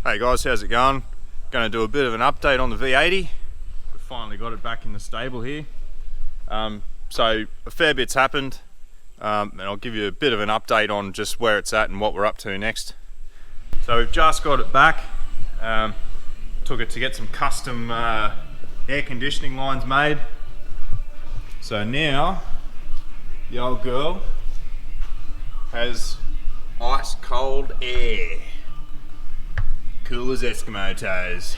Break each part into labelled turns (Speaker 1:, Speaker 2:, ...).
Speaker 1: Hey guys, how's it going? Going to do a bit of an update on the V80. We've finally got it back in the stable here. So a fair bit's happened, and I'll give you a bit of an update on just where it's at and what we're up to next. So we've just got it back. Took it to get some custom air conditioning lines made. So now the old girl has ice cold air. Cool as Eskimo toes.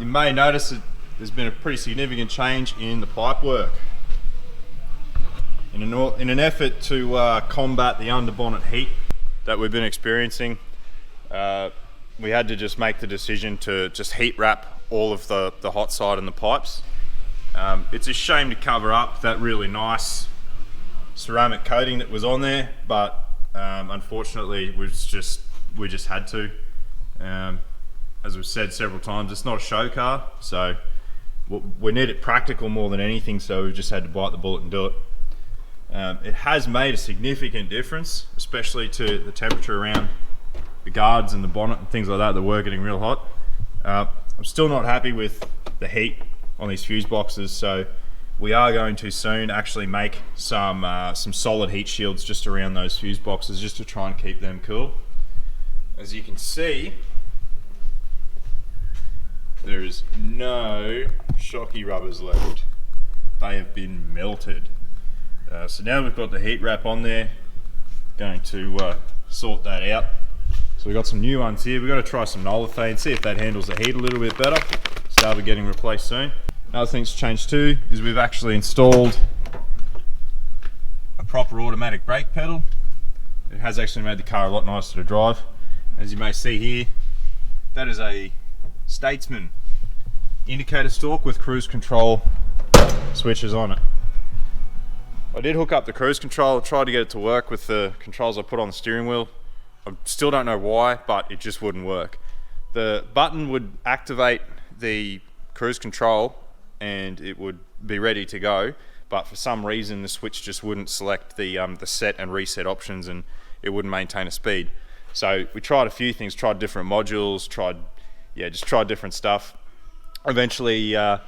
Speaker 1: You may notice that there's been a pretty significant change in the pipe work. In an effort to combat the underbonnet heat that we've been experiencing, we had to just make the decision to just heat wrap all of the hot side and the pipes. It's a shame to cover up that really nice ceramic coating that was on there, but unfortunately we just had to. As we've said several times, it's not a show car, so we need it practical more than anything, so we've just had to bite the bullet and do it. It has made a significant difference, especially to the temperature around the guards and the bonnet and things like that were getting real hot. I'm still not happy with the heat on these fuse boxes, so we are going to soon actually make some solid heat shields just around those fuse boxes, just to try and keep them cool. As you can see, there is no shocky rubbers left. They have been melted. So now we've got the heat wrap on there, going to sort that out. So we've got some new ones here. We've got to try some Nolithane, see if that handles the heat a little bit better. So they'll be getting replaced soon. Another thing that's changed too is we've actually installed a proper automatic brake pedal. It has actually made the car a lot nicer to drive. As you may see here, that is a Statesman indicator stalk with cruise control switches on it. I did hook up the cruise control, tried to get it to work with the controls I put on the steering wheel. I still don't know why, but it just wouldn't work. The button would activate the cruise control and it would be ready to go, but for some reason the switch just wouldn't select the set and reset options, and it wouldn't maintain a speed. So we tried a few things, tried different modules, tried different stuff. Eventually I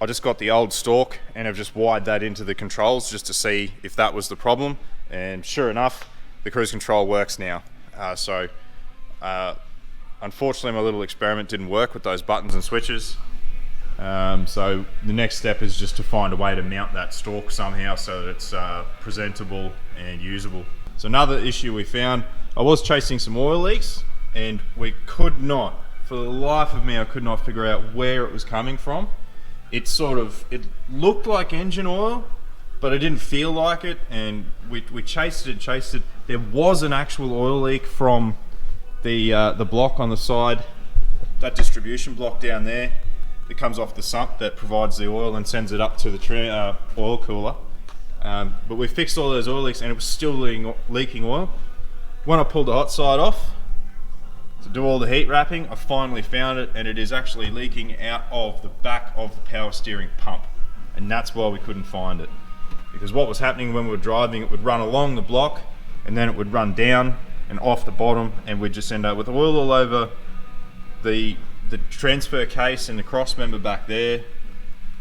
Speaker 1: just got the old stalk and I've just wired that into the controls just to see if that was the problem, and sure enough, the cruise control works now. Unfortunately my little experiment didn't work with those buttons and switches. So the next step is just to find a way to mount that stalk somehow so that it's presentable and usable. So another issue we found, I was chasing some oil leaks and we could not, for the life of me, I could not figure out where it was coming from. It looked like engine oil, but it didn't feel like it, and we chased it. There was an actual oil leak from the block on the side, that distribution block down there that comes off the sump that provides the oil and sends it up to the oil cooler. But we fixed all those oil leaks and it was still leaking oil. When I pulled the hot side off to do all the heat wrapping, I finally found it, and it is actually leaking out of the back of the power steering pump, and that's why we couldn't find it. Because what was happening when we were driving, it would run along the block and then it would run down and off the bottom, and we'd just end up with oil all over the transfer case and the cross member back there,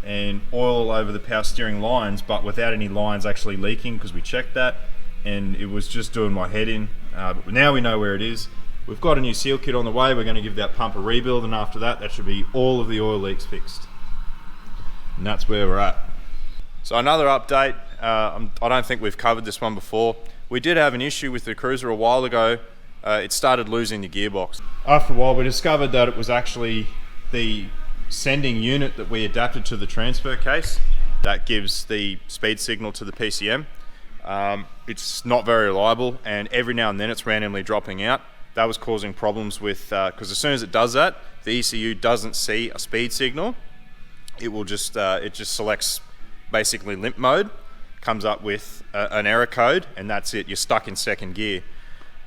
Speaker 1: and oil all over the power steering lines, but without any lines actually leaking, because we checked that and it was just doing my head in. But now we know where it is. We've got a new seal kit on the way. We're going to give that pump a rebuild, and after that should be all of the oil leaks fixed. And that's where we're at. So another update, I don't think we've covered this one before. We did have an issue with the Cruiser a while ago. It started losing the gearbox. After a while we discovered that it was actually the sending unit that we adapted to the transfer case that gives the speed signal to the PCM. It's not very reliable, and every now and then it's randomly dropping out. That was causing problems with, because as soon as it does that, the ECU doesn't see a speed signal. It will just, it just selects basically limp mode, comes up with an error code, and that's it, you're stuck in second gear.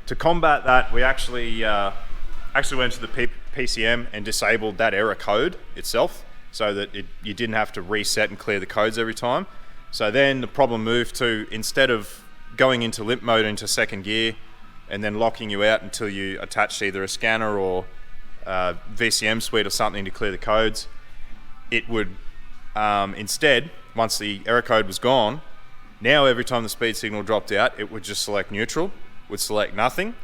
Speaker 1: To combat that, we actually went to the PCM and disabled that error code itself, so that you didn't have to reset and clear the codes every time. So then the problem moved to, instead of going into limp mode into second gear, and then locking you out until you attached either a scanner or VCM suite or something to clear the codes. It would instead, once the error code was gone, now every time the speed signal dropped out, it would just select neutral, would select nothing.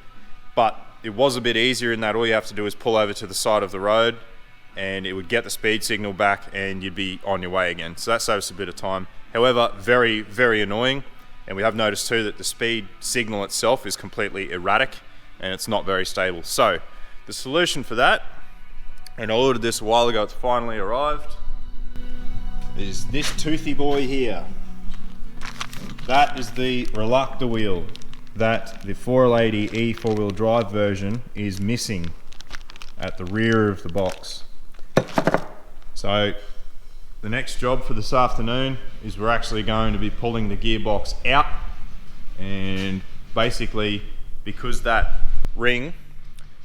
Speaker 1: But it was a bit easier in that all you have to do is pull over to the side of the road and it would get the speed signal back and you'd be on your way again. So that saves a bit of time. However, very, very annoying. And we have noticed too that the speed signal itself is completely erratic and it's not very stable. So the solution for that, and I ordered this a while ago, it's finally arrived, is this toothy boy here. That is the reluctor wheel that the 4L80E 4-wheel drive version is missing at the rear of the box. So the next job for this afternoon is we're actually going to be pulling the gearbox out, and basically because that ring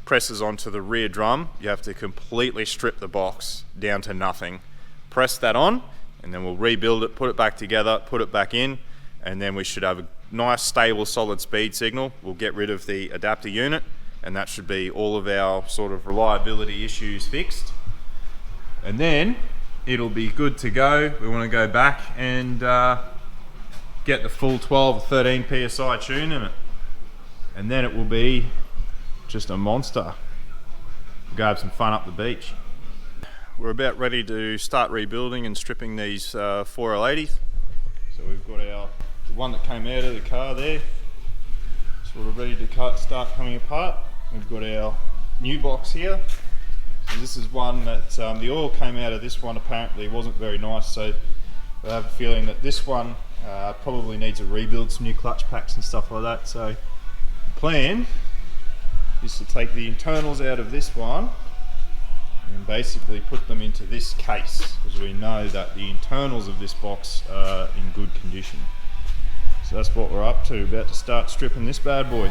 Speaker 1: presses onto the rear drum, you have to completely strip the box down to nothing. Press that on and then we'll rebuild it, put it back together, put it back in, and then we should have a nice stable solid speed signal. We'll get rid of the adapter unit and that should be all of our sort of reliability issues fixed. And then it'll be good to go. We want to go back and get the full 12 or 13 PSI tune in it. And then it will be just a monster. We'll go have some fun up the beach. We're about ready to start rebuilding and stripping these 4L80s. So we've got the one that came out of the car there, sort of ready to start coming apart. We've got our new box here. So this is one that the oil came out of this one, apparently wasn't very nice, so I have a feeling that this one probably needs a rebuild, some new clutch packs and stuff like that. So the plan is to take the internals out of this one and basically put them into this case, because we know that the internals of this box are in good condition. So that's what we're up to, about to start stripping this bad boy.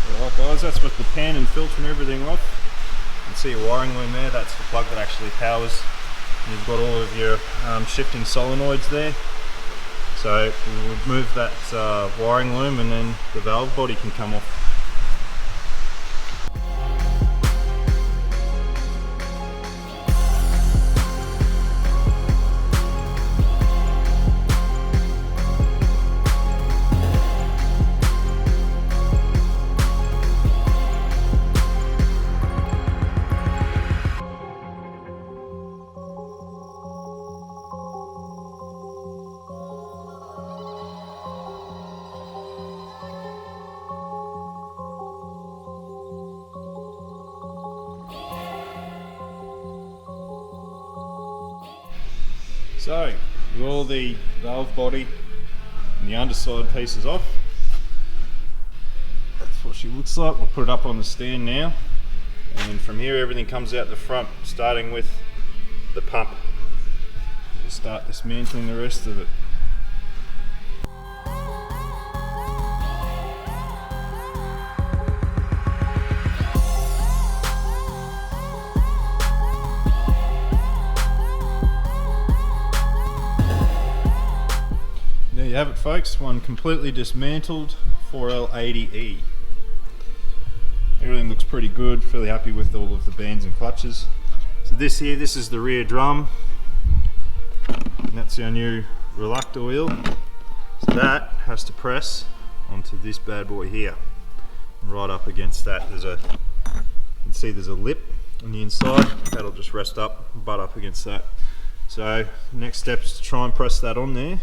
Speaker 1: Alright guys, that's with the pan and filter and everything off. You can see a wiring loom there, that's the plug that actually powers. And you've got all of your shifting solenoids there. So we'll remove that wiring loom and then the valve body can come off. So, with all the valve body and the underside pieces off, that's what she looks like. We'll put it up on the stand now, and then from here everything comes out the front, starting with the pump. We'll start dismantling the rest of it. There you have it folks, one completely dismantled 4L80E. Everything looks pretty good, fairly happy with all of the bands and clutches. So this is the rear drum, and that's our new reluctor wheel. So that has to press onto this bad boy here. Right up against that, you can see there's a lip on the inside, that'll just rest up, butt up against that. So the next step is to try and press that on there.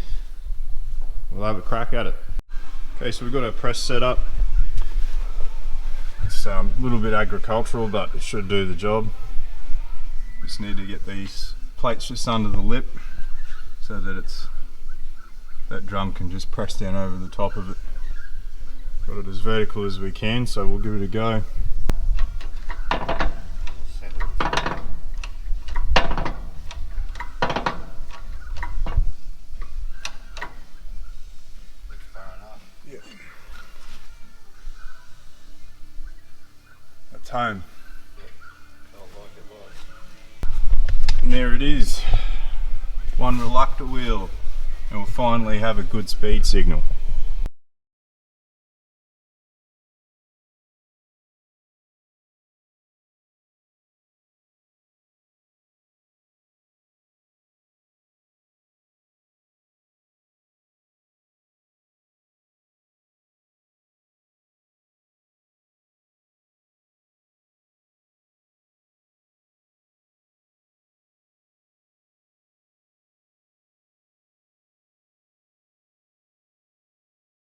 Speaker 1: We'll have a crack at it. Okay, so we've got our press set up. It's a little bit agricultural, but it should do the job. Just need to get these plates just under the lip so that that drum can just press down over the top of it. Got it as vertical as we can, so we'll give it a go. It's home. And there it is. One reluctant wheel, and we'll finally have a good speed signal.